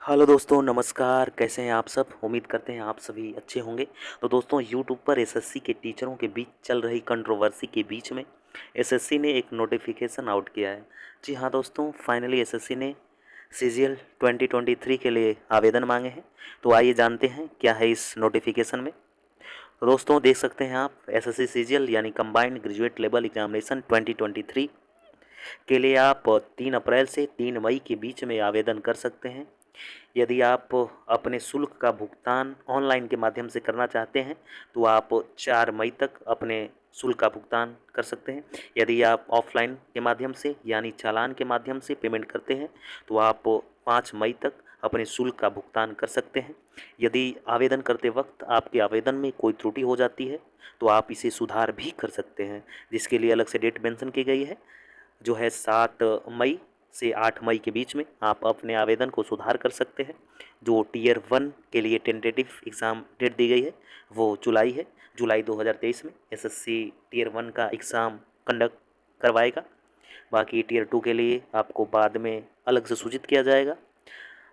Hello दोस्तों, नमस्कार। कैसे हैं आप सब? उम्मीद करते हैं आप सभी अच्छे होंगे। तो दोस्तों, यूट्यूब पर एसएससी के टीचरों के बीच चल रही कंट्रोवर्सी के बीच में एसएससी ने एक नोटिफिकेशन आउट किया है। जी हाँ दोस्तों, फाइनली एसएससी ने सीजीएल 2023 के लिए आवेदन मांगे हैं। तो आइए जानते हैं क्या है इस नोटिफिकेशन में। तो दोस्तों, देख सकते हैं आप, एसएससी सीजीएल यानी कंबाइंड ग्रेजुएट लेवल एग्जामिनेशन 2023 के लिए आप 3 अप्रैल से 3 मई के बीच में आवेदन कर सकते हैं। यदि आप अपने शुल्क का भुगतान ऑनलाइन के माध्यम से करना चाहते हैं तो आप 4 मई तक अपने शुल्क का भुगतान कर सकते हैं। यदि आप ऑफलाइन के माध्यम से यानी चालान के माध्यम से पेमेंट करते हैं तो आप 5 मई तक अपने शुल्क का भुगतान कर सकते हैं। यदि आवेदन करते वक्त आपके आवेदन में कोई त्रुटि हो जाती है तो आप इसे सुधार भी कर सकते हैं, जिसके लिए अलग से डेट मेंशन की गई है, जो है 7 मई से 8 मई के बीच में आप अपने आवेदन को सुधार कर सकते हैं। जो टीयर 1 के लिए टेंटेटिव एग्ज़ाम डेट दी गई है वो जुलाई है। जुलाई 2023 में एसएससी टीयर 1 का एग्ज़ाम कंडक्ट करवाएगा। बाकी टीयर 2 के लिए आपको बाद में अलग से सूचित किया जाएगा।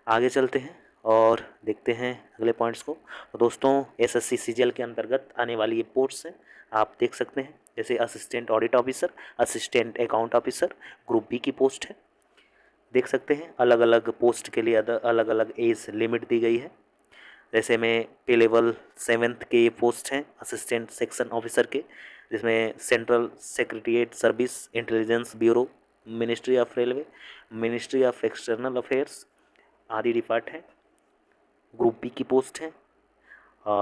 आगे चलते हैं और देखते हैं अगले पॉइंट्स को। तो दोस्तों, एसएससी सीजीएल के अंतर्गत आने वाली ये पोस्ट्स हैं, आप देख सकते हैं, जैसे assistant audit officer, assistant account officer, group B की पोस्ट है। देख सकते हैं अलग अलग पोस्ट के लिए अलग अलग एज लिमिट दी गई है। जैसे में पे लेवल 7th के पोस्ट हैं असिस्टेंट सेक्शन ऑफिसर के, जिसमें central secretariat service, intelligence bureau, ministry of railway, ministry of external affairs आदि डिपार्ट हैं। ग्रुप बी की पोस्ट है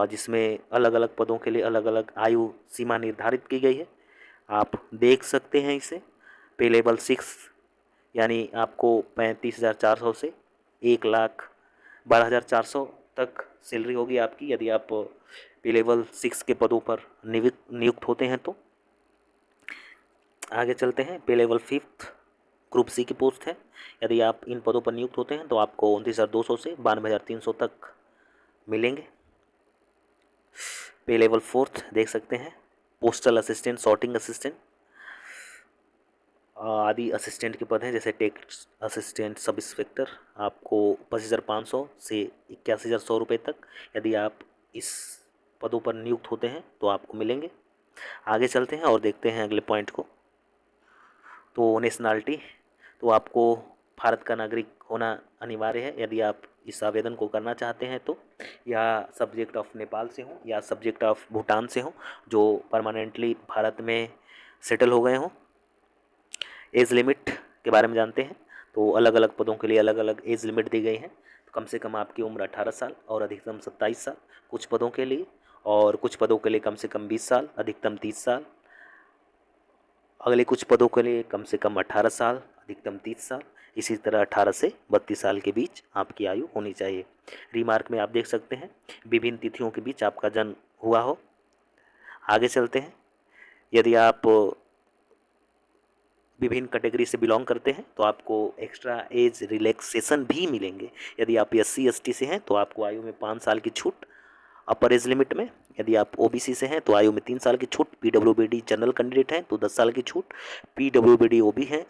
जिसमें अलग अलग पदों के लिए अलग अलग आयु सीमा निर्धारित की गई है। आप देख सकते हैं इसे। पे लेवल 6 यानी आपको 35,400 से 1,12,400 तक सैलरी होगी आपकी, यदि आप पे लेवल 6 के पदों पर नियुक्त होते हैं तो। आगे चलते हैं। पे लेवल 5 ग्रुप सी की पोस्ट है। यदि आप इन पदों पर नियुक्त होते हैं तो आपको 29,200 से 92,300 तक मिलेंगे। पे लेवल 4 देख सकते हैं, पोस्टल असिस्टेंट, सॉर्टिंग असिस्टेंट आदि असिस्टेंट के पद हैं, जैसे टेक्स्ट असिस्टेंट, सब इंस्पेक्टर। आपको 25,500 से 81,100 रुपये तक यदि आप इस पदों पर नियुक्त होते हैं तो आपको मिलेंगे। आगे चलते हैं और देखते हैं अगले पॉइंट को। तो नेशनैलिटी, तो आपको भारत का नागरिक होना अनिवार्य है यदि आप इस आवेदन को करना चाहते हैं तो, या सब्जेक्ट ऑफ नेपाल से हो या सब्जेक्ट ऑफ भूटान से हो, जो परमानेंटली भारत में सेटल हो गए हों। एज लिमिट के बारे में जानते हैं। तो अलग अलग पदों के लिए अलग अलग एज लिमिट दी गई है। तो कम से कम आपकी उम्र 18 साल और अधिकतम 27 साल कुछ पदों के लिए, और कुछ पदों के लिए कम से कम 20 साल, अधिकतम 30 साल। अगले कुछ पदों के लिए कम से कम 18 साल, अधिकतम 30 साल। इसी तरह 18 से 32 साल के बीच आपकी आयु होनी चाहिए। रिमार्क में आप देख सकते हैं, विभिन्न तिथियों के बीच आपका जन्म हुआ हो। आगे चलते हैं। यदि आप विभिन्न कैटेगरी से बिलोंग करते हैं तो आपको एक्स्ट्रा एज रिलैक्सेशन भी मिलेंगे। यदि आप SC ST से हैं तो आपको आयु में 5 साल की छूट अपर एज लिमिट में। यदि आप OBC से हैं तो आयु में 3 साल की छूट। PWBD जनरल कैंडिडेट हैं तो 10 साल की छूट। PWBD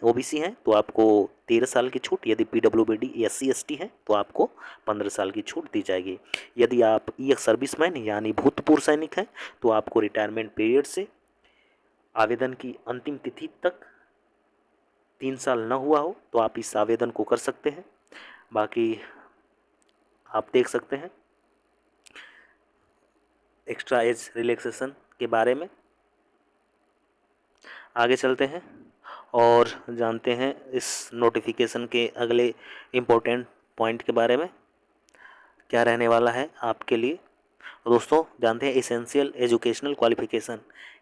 OBC हैं तो आपको 13 साल की छूट। यदि PWBD SC ST हैं तो आपको 15 साल की छूट दी जाएगी। यदि आप एक्स सर्विसमैन यानी भूतपूर्व सैनिक हैं तो आपको रिटायरमेंट पीरियड से आवेदन की अंतिम तिथि तक 3 साल न हुआ हो तो आप इस आवेदन को कर सकते हैं। बाकी आप देख सकते हैं एक्स्ट्रा एज रिलैक्सेशन के बारे में। आगे चलते हैं और जानते हैं इस नोटिफिकेशन के अगले इम्पोर्टेंट पॉइंट के बारे में, क्या रहने वाला है आपके लिए। तो दोस्तों, जानते हैं एसेंशियल एजुकेशनल क्वालिफिकेशन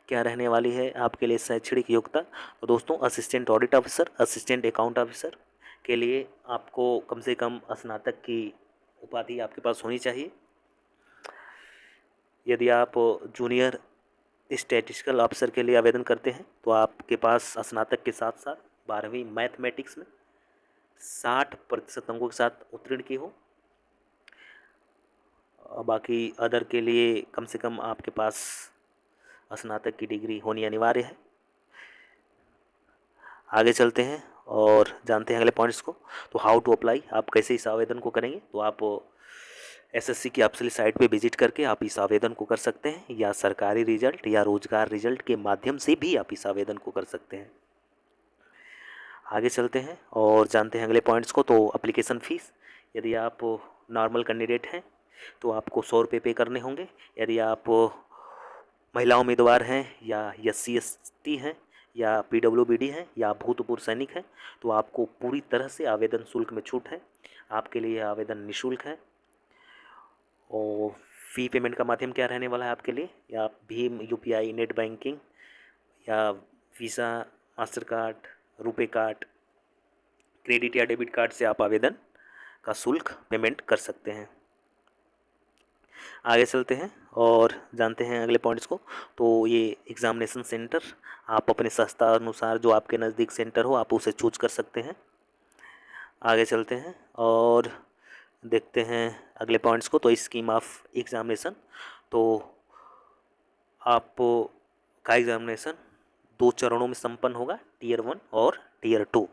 क्या रहने वाली है आपके लिए, शैक्षणिक योग्यता। तो दोस्तों, assistant audit officer, assistant account officer के लिए आपको कम से कम स्नातक की उपाधि आपके पास होनी चाहिए। यदि आप जूनियर स्टैटिस्टिकल ऑफिसर के लिए आवेदन करते हैं तो आपके पास स्नातक के साथ साथ 12वीं मैथमेटिक्स में 60% अंकों के साथ उत्तीर्ण की हो। बाकी अदर के लिए कम से कम आपके पास स्नातक की डिग्री होनी अनिवार्य है। आगे चलते हैं और जानते हैं अगले पॉइंट्स को। तो हाउ टू अप्लाई, आप कैसे इस आवेदन को करेंगे, तो आप एसएससी की ऑफिशियल साइट पे विजिट करके आप इस आवेदन को कर सकते हैं, या सरकारी रिजल्ट या रोजगार रिजल्ट के माध्यम से भी आप इस आवेदन को कर सकते हैं। आगे चलते हैं और जानते हैं अगले पॉइंट्स को। तो एप्लीकेशन फ़ीस, यदि आप नॉर्मल कैंडिडेट हैं तो आपको 100 रुपये पे करने होंगे। यदि आप महिला उम्मीदवार हैं या SC ST हैं या PWBD हैं या भूतपूर्व सैनिक हैं तो आपको पूरी तरह से आवेदन शुल्क में छूट है। आपके लिए आवेदन निःशुल्क है। और फ़ी पेमेंट का माध्यम क्या रहने वाला है आपके लिए, या भीम UPI नेट बैंकिंग या visa master card RuPay card credit या डेबिट कार्ड से आप आवेदन का शुल्क पेमेंट कर सकते हैं। आगे चलते हैं और जानते हैं अगले पॉइंट्स को। तो ये एग्ज़ामिनेशन सेंटर आप अपने संस्था अनुसार जो आपके नज़दीक सेंटर हो आप उसे चूज कर सकते हैं। आगे चलते हैं और देखते हैं अगले पॉइंट्स को। तो स्कीम ऑफ एग्ज़ामिनेशन, तो आप का एग्ज़ामिनेशन 2 चरणों में संपन्न होगा, Tier 1 और Tier 2।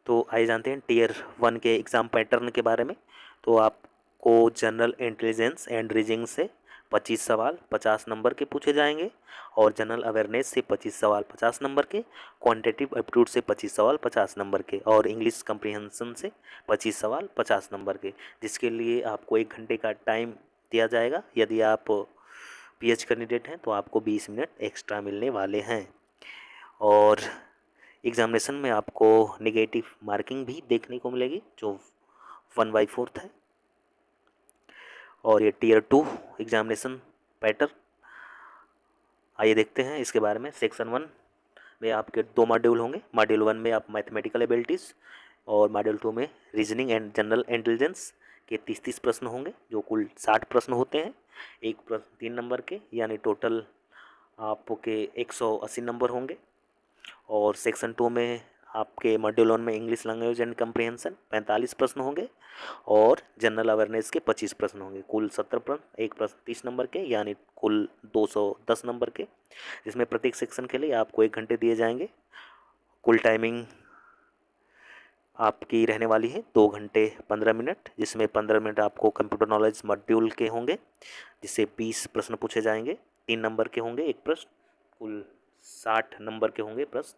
तो आइए जानते हैं Tier 1 के एग्ज़ाम पैटर्न के बारे में। तो आपको जनरल इंटेलिजेंस एंड रीजनिंग से 25 सवाल 50 नंबर के पूछे जाएंगे, और जनरल अवेयरनेस से 25 सवाल 50 नंबर के, क्वांटिटेटिव एप्टीट्यूड से 25 सवाल 50 नंबर के, और इंग्लिश कम्प्रीहेंशन से 25 सवाल 50 नंबर के, जिसके लिए आपको 1 घंटे का टाइम दिया जाएगा। यदि आप PH कैंडिडेट हैं तो आपको 20 मिनट एक्स्ट्रा मिलने वाले हैं। और एग्ज़ामिनेशन में आपको नेगेटिव मार्किंग भी देखने को मिलेगी जो 1/4 है। और ये Tier 2 एग्ज़ामिनेशन पैटर्न, आइए देखते हैं इसके बारे में। सेक्शन 1 में आपके 2 मॉड्यूल होंगे। मॉड्यूल 1 में आप मैथमेटिकल एबिलिटीज़, और मॉड्यूल 2 में रीजनिंग एंड जनरल इंटेलिजेंस के 30-30 प्रश्न होंगे, जो कुल 60 प्रश्न होते हैं। एक प्रश्न 3 नंबर के, यानी टोटल आपके 180 नंबर होंगे। और सेक्शन 2 में आपके मॉड्यूल 1 में इंग्लिश लैंग्वेज एंड कम्प्रीहेंशन 45 प्रश्न होंगे, और जनरल अवेयरनेस के 25 प्रश्न होंगे। कुल 70 प्रश्न, एक प्रश्न 30 नंबर के, यानी कुल 210 नंबर के, जिसमें प्रत्येक सेक्शन के लिए आपको 1 घंटे दिए जाएंगे। कुल टाइमिंग आपकी रहने वाली है 2 घंटे 15 मिनट, जिसमें 15 मिनट आपको कंप्यूटर नॉलेज मॉड्यूल के होंगे, जिससे 20 प्रश्न पूछे जाएंगे। 3 नंबर के होंगे एक प्रश्न, कुल 60 नंबर के होंगे प्रश्न।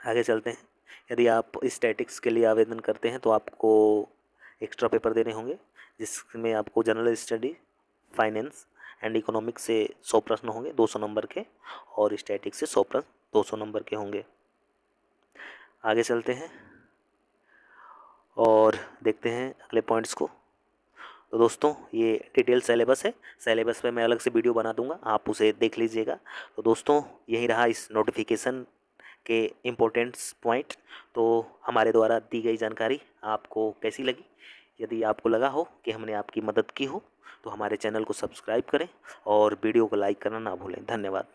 आगे चलते हैं। यदि आप स्टैटिक्स के लिए आवेदन करते हैं तो आपको एक्स्ट्रा पेपर देने होंगे, जिसमें आपको general study, finance and economics से 100 प्रश्न होंगे 200 नंबर के, और स्टैटिक्स से 100 प्रश्न 200 नंबर के होंगे। आगे चलते हैं और देखते हैं अगले पॉइंट्स को। तो दोस्तों ये डिटेल सिलेबस है, सिलेबस पे मैं अलग से वीडियो बना दूंगा, आप उसे देख लीजिएगा। तो दोस्तों यही रहा इस नोटिफिकेशन के इम्पोर्टेंट्स पॉइंट। तो हमारे द्वारा दी गई जानकारी आपको कैसी लगी? यदि आपको लगा हो कि हमने आपकी मदद की हो तो हमारे चैनल को सब्सक्राइब करें और वीडियो को लाइक करना ना भूलें। धन्यवाद।